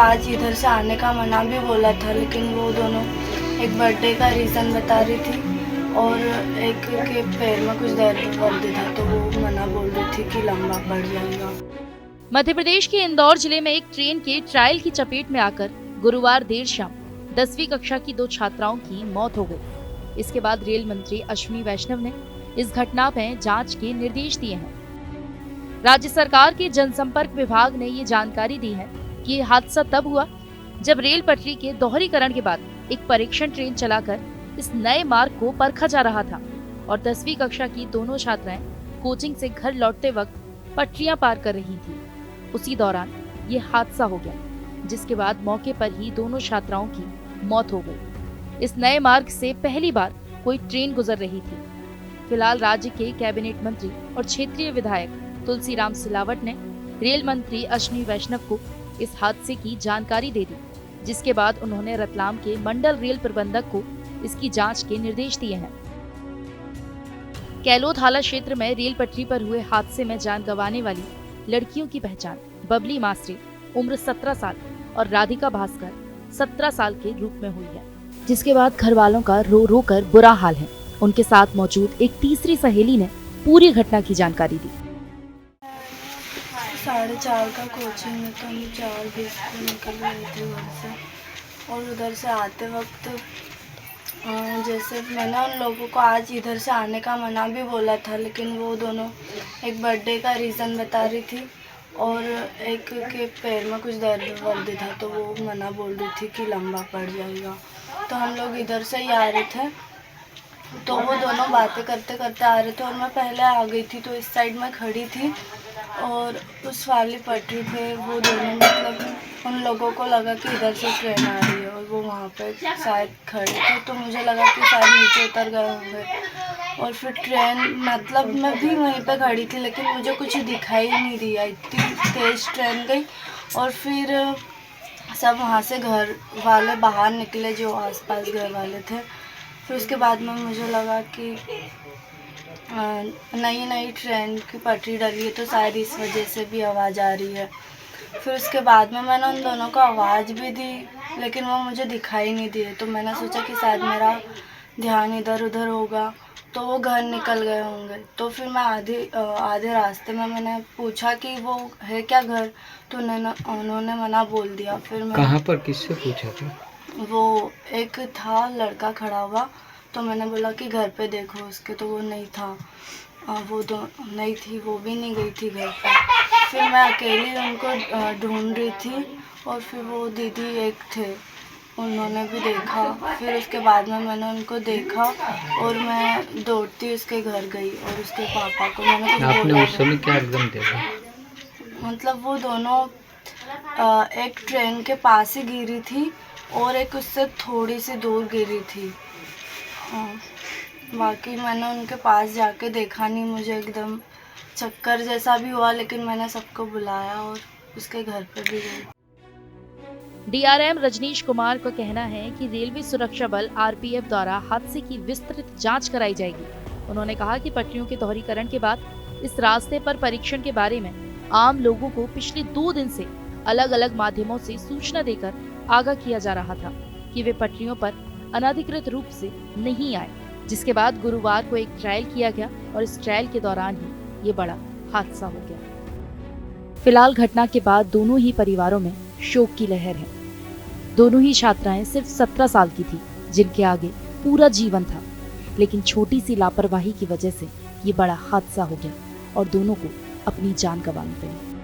आज इधर से आने का मना भी बोला था, लेकिन वो दोनों एक बर्थडे का रीज़न बता रही थी और एक के पैर में कुछ दर्द था, तो वो मना बोल रही थी कि लंबा पड़ जाएगा। मध्य प्रदेश के इंदौर जिले में एक ट्रेन के ट्रायल की चपेट में आकर गुरुवार देर शाम 10वीं कक्षा की 2 छात्राओं की मौत हो गई। इसके बाद रेल मंत्री अश्विनी वैष्णव ने इस घटना में जांच के निर्देश दिए हैं। राज्य सरकार के जनसंपर्क विभाग ने ये जानकारी दी है कि ये हादसा तब हुआ जब रेल पटरी के दोहरीकरण के बाद एक परीक्षण ट्रेन चलाकर इस नए मार्ग को परखा जा रहा था और 10वीं कक्षा की दोनों छात्राएं कोचिंग से घर लौटते वक्त पटरियां पार कर रही थी। उसी दौरान ये हादसा हो गया, जिसके बाद मौके पर ही दोनों छात्राओं की मौत हो गई। इस नए मार्ग से पहली बार कोई ट्रेन गुजर रही थी। फिलहाल राज्य के कैबिनेट मंत्री और क्षेत्रीय विधायक तुलसीराम सिलावट ने रेल मंत्री अश्विनी वैष्णव को इस हादसे की जानकारी दे दी, जिसके बाद उन्होंने रतलाम के मंडल रेल प्रबंधक को इसकी जांच के निर्देश दिए हैं। कैलोद हाला क्षेत्र में रेल पटरी पर हुए हादसे में जान गंवाने वाली लड़कियों की पहचान बबली मास्रे उम्र 17 साल और राधिका भास्कर 17 साल के रूप में हुई है, जिसके बाद घर वालों का रो रो कर बुरा हाल है। उनके साथ मौजूद एक तीसरी सहेली ने पूरी घटना की जानकारी दी। 4:30 का कोचिंग में तो हम 4:20 को निकल रहे थे घर से, और उधर से आते वक्त जैसे मैंने उन लोगों को आज इधर से आने का मना भी बोला था, लेकिन वो दोनों एक बर्थडे का रीज़न बता रही थी और एक के पैर में कुछ दर्द था, तो वो मना बोल रही थी कि लंबा पड़ जाएगा। तो हम लोग इधर से ही आ रहे थे, तो वो दोनों बातें करते करते आ रहे थे और मैं पहले आ गई थी, तो इस साइड में खड़ी थी और उस वाली पटरी पे वो दोनों मतलब उन लोगों को लगा कि इधर से ट्रेन आ रही है और वो वहाँ पे शायद खड़े थे, तो मुझे लगा कि शायद नीचे उतर गए होंगे। और फिर ट्रेन मतलब मैं भी वहीं पे खड़ी थी, लेकिन मुझे कुछ दिखाई नहीं दिया, इतनी तेज़ ट्रेन गई। और फिर सब वहाँ से घर वाले बाहर निकले जो आसपास घर वाले थे। फिर उसके बाद में मुझे लगा कि नई ट्रेन की पटरी डली है, तो शायद इस वजह से भी आवाज़ आ रही है। फिर उसके बाद में मैंने उन दोनों को आवाज़ भी दी, लेकिन वो मुझे दिखाई नहीं दिए, तो मैंने सोचा कि शायद मेरा ध्यान इधर उधर होगा, तो वो घर निकल गए होंगे। तो फिर मैं आधे रास्ते में मैंने पूछा कि वो है क्या घर, तो उन्होंने मना बोल दिया। फिर मैं कहाँ पर किससे पूछा था? वो एक था लड़का खड़ा हुआ, तो मैंने बोला कि घर पे देखो उसके, तो वो नहीं था, वो दो नहीं थी, वो भी नहीं गई थी घर पे। फिर मैं अकेली उनको ढूंढ रही थी और फिर वो दीदी एक थे, उन्होंने भी देखा। फिर उसके बाद में मैंने उनको देखा और मैं दौड़ती उसके घर गई और उसके पापा को मैंने कुछ आपने बोला उस समय क्या एकदम देखा? मतलब वो दोनों एक ट्रेन के पास ही गिरी थी और एक उससे थोड़ी सी दूर गिरी थी। बाकी मैंने उनके पास जाके देखा नहीं, मुझे एकदम चक्कर जैसा भी हुआ, लेकिन मैंने सबको बुलाया और उसके घर पे भी गई। डीआरएम रजनीश कुमार का कहना है कि रेलवे सुरक्षा बल आरपीएफ द्वारा हादसे की विस्तृत जांच कराई जाएगी। उन्होंने कहा कि पटरियों के दोहरीकरण के बाद इस रास्ते पर परीक्षण के बारे में आम लोगों को पिछले 2 दिन से अलग अलग माध्यमों से सूचना देकर आगाह किया जा रहा था कि वे पटरियों पर अनधिकृत रूप से नहीं आए, जिसके बाद गुरुवार को एक ट्रायल किया गया और इस ट्रायल के दौरान ही ये बड़ा हादसा हो गया। फिलहाल घटना के बाद दोनों ही परिवारों में शोक की लहर है। दोनों ही छात्राएं सिर्फ 17 साल की थी, जिनके आगे पूरा जीवन था, लेकिन छोटी सी लापरवाही की वजह से ये बड़ा हादसा हो गया और दोनों को अपनी जान गंवानी पड़ी।